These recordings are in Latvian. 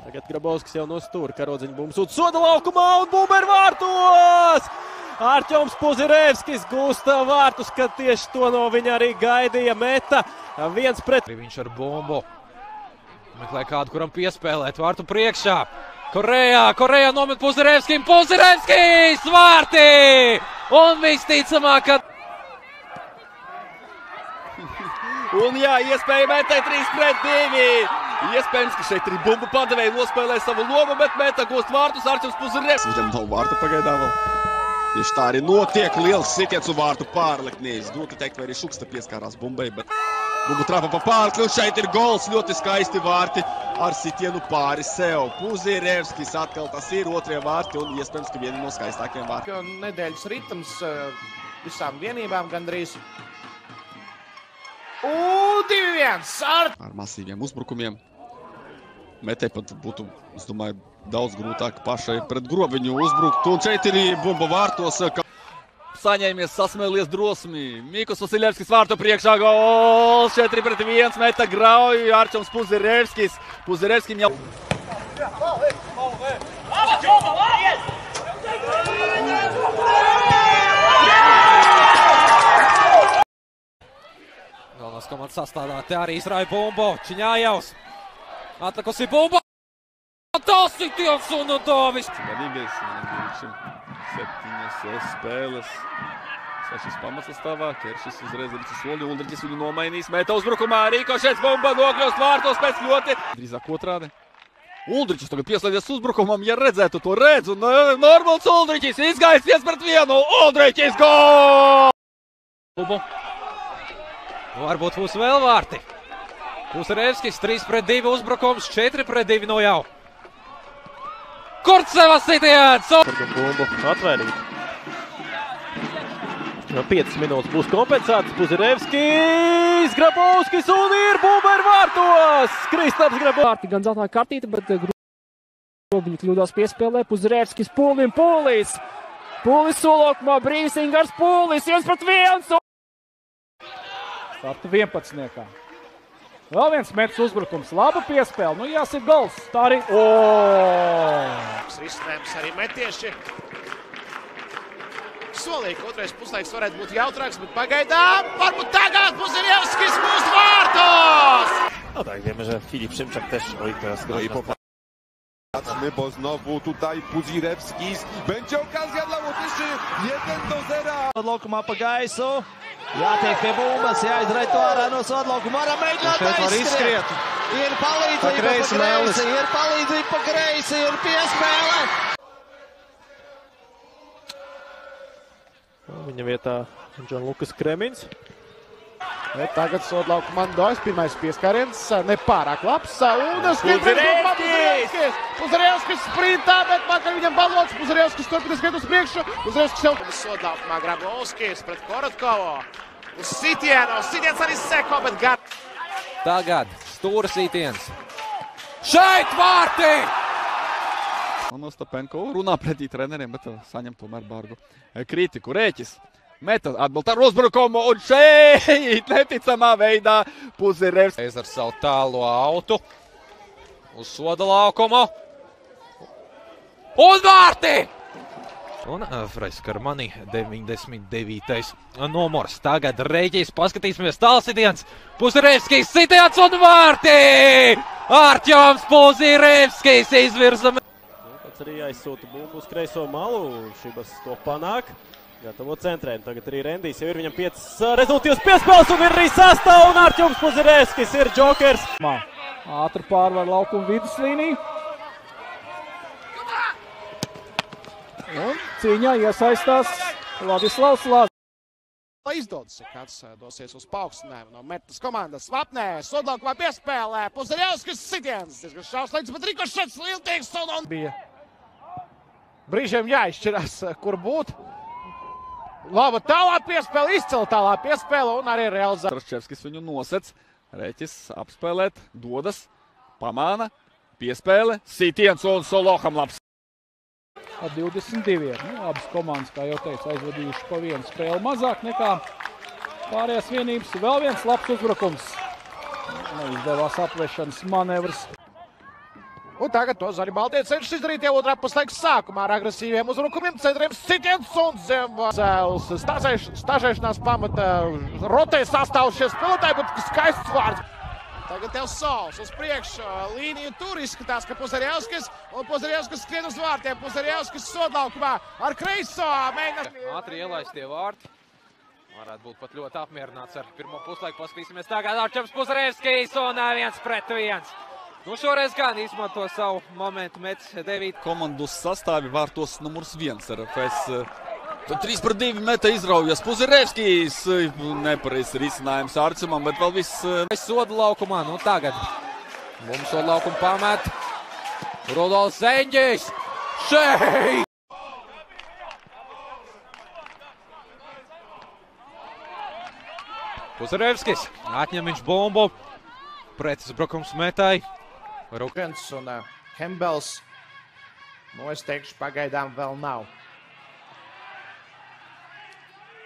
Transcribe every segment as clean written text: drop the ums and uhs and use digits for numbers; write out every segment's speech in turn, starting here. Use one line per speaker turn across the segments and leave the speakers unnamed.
Tagad Grabovskis jau no stūra, Karodziņa bumba sūta soda laukumā un bumba ir vārtos! Arķoms Puzirevskis gūsta vārtus, kad tieši to no viņa arī gaidīja. Meta viens pret.
Viņš ar bumbu meklē kādu, kuram piespēlēt vārtu priekšā. Korejā nomet Puzirevskim. Puzirevskis! Vārti! Un visticamāk, ka...
Un jā, iespēja metē 3-2. Iespējams, ka šeit arī bumbu padavēja nospēlē savu lomu, bet Meta gūst vārtus Arķoms Puzirevskis.
Viņam nav vārtu pagaidām vēl. Tieši tā arī notiek. Liels sitiens un vārtu pārliktnīs. Grūti teikt, vai arī Šuksta pieskārās bumbai, bet bumbu trāpa pa pārlikni. Un šeit ir gols. Ļoti skaisti vārti ar sitienu pāri sev. Puzirevskis atkal tas ir otrie vārti un iespējams, ka vieni no skaistākiem vārtiem.
Nedēļas ritms visām vienībām gandrīz. Un 2-1
ar masīviem uzbrukumiem. Metē pat būtu, es domāju, daudz grūtāk pašai pret Grobiņu uzbrukt. Un šeit ir bumba vārtos.
Saņēmies, sasmēlies drosmi. Mikls Vasiljevskis vārtu priekšā. Gols 4-1. Meta grauj Arķoms Puzirevskis. Puzirevskim jau...
Galvenās komandas sastāvā te arī izrāja bumbu. Čiņājavs. Atlikusi bumba. Tas ir tieks un Dovis.
Garīgais, viņam 7 spēles. 6 pamatsastāvā. Keršis uzreiz ir soli. Uldriķis viņu nomainīs. Meta uzbrukumā. Rīkošets bumba nokļūst vārtos pēc ļoti. Drīzāk otrādi. Uldriķis tagad pieslēdzies uzbrukumam. Ja redzētu, to redz. Un Normāls Uldriķis izgājis 1-1. Uldriķis gol!
Varbūt būs vēl vārti. Puzirevskis 3-2 uzbrukums, 4-2 no jau. Kurtsevas sitiens!
Bumbu atvairīt. 5 minūtes būs kompensēts. Puzirevskis, Grabovskis un ir bumba ir vārtos! Kristaps Grabovskis.
Vārti gan zeltā kartīte, bet Grobiņi kļūdās piespēlē. Puzirevskis Pūlis. Pūlis solokmā, brīvs Ingars Pūlis, 1-1. Starta 11. Vēl viens metas uzbrukums, laba piespēle, nu jāsit gols, tā arī,
Risinājums arī metieši. Solīja, ka otrais puslaiks varētu būt jautrāks, bet pagaidām varbūt tagad Puzirevskis mūs vārtos!
No tak wiemy, że Filip Szymczak też teraz groi po...
Bo znowu tutaj Puzirevskis. Będzie okazja dla Łotyszy. 1-0.
Sodlaukuma pa gaisu. Jātiek pie bumbas, jāizraid to ārā no sodlaukuma. Varam mēģināt aizskriet. Ir palīdzība pa kreisi, ir piespēle.
Viņa vietā Džanlukas Kremiņš.
Tagad sodlaukuma Dovis, pirmais pieskāriens, nepārāk labs. Un Puzirevskis sprintā, bet vakar viņam balots. Puzirevskis turpina skriet uz priekšu. Puzirevskis jau... Sodlaukumā Grabovskis pret Korotkovu. Uz sitienu, sitiens arī seko, bet gar...
Tagad stūra sitiens. Šeit vārti!
Un Ostapenko runā pretī treneriem, bet saņem tomēr bargu kritiku. Rēķis. Meta atbalta ar uzbrukumu un šeit neticamā veidā Puzirevskis
ar savu tālo autu uz soda laukumu. Un vārti! Un Freiskarmani 99. numurs. Tagad Reģis, paskatīsimies tālsitiens. Puzirevskis sitiens un vārti! Arķoms Puzirevskis izvirza.
Pats arī aizsūta bumbu uz kreiso malu. Šibas to panāk. Gatavo centrēm. Tagad arī Rendijs jau ir viņam 5 rezultīvas piespēles un ir arī sastāv un Arķoms Puzirevskis ir džokers.
Ātri pārvar laukumu viduslīniju. Un cīņā iesaistās Ladislavs Lazs.
Lai izdodas, ja kāds dosies uz paaugstinājumu no Metas komandas. Vapnē, sodlaukumā piespēlē. Puzirevskis sitiens. Diezgan šauslīdz, bet rikošets lieltīgs un... Bija brīžiem jāizšķirās, kur būt. Laba tālā piespēle, izcila tālā piespēle un arī realizā.
Traščevskis viņu nosec, Reķis apspēlēt, dodas, pamāna, piespēle, sitiens un Soloham labs.
Ar 22. Abas komandas, kā jau teicu, aizvadījuši pa vienu spēli mazāk nekā pārējās vienības. Vēl viens labs uzbrukums. Neizdevās aplešanas manevrs.
Un tagad to zaļi baltie cenšas izdarīt jau otrā puslaikas sākumā ar agresīviem uzbrukumiem, centriem sitiens un Zemzēls stažēšanās pamata rotē sastāvus šie spēlētāji, bet skaists vārds. Tagad tev Sols uz priekšu, līniju tur izskatās, ka Puzarevskis skrien uz vārtiem. Puzarevskis sodlaukumā ar kreiso mēģina.
Ātri ielaistie vārti. Varētu būt pat ļoti apmierināts ar pirmo puslaiku. Paskatīsimies tagad Arčuns Puzarevskis un 1-1. Nu, šoreiz gan izmanto savu momentu metis 9.
Komandu sastāvi vārtos numurs 1 RFS. 3-2 meta izraujas Puzarevskis. Nepareizs risinājums Arčumam, bet vēl viss
soda laukumā. Nu, tagad mums soda laukumu pamet. Rudolfs Zeņģis. Šeit! Puzarevskis. Atņem viņš bumbu. Pretuzbrukums metai.
Rukens un Hembels. Nu, es teikšu, pagaidām vēl nav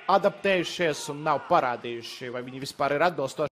adaptējušies un nav parādījuši, vai viņi vispār ir atbilstoši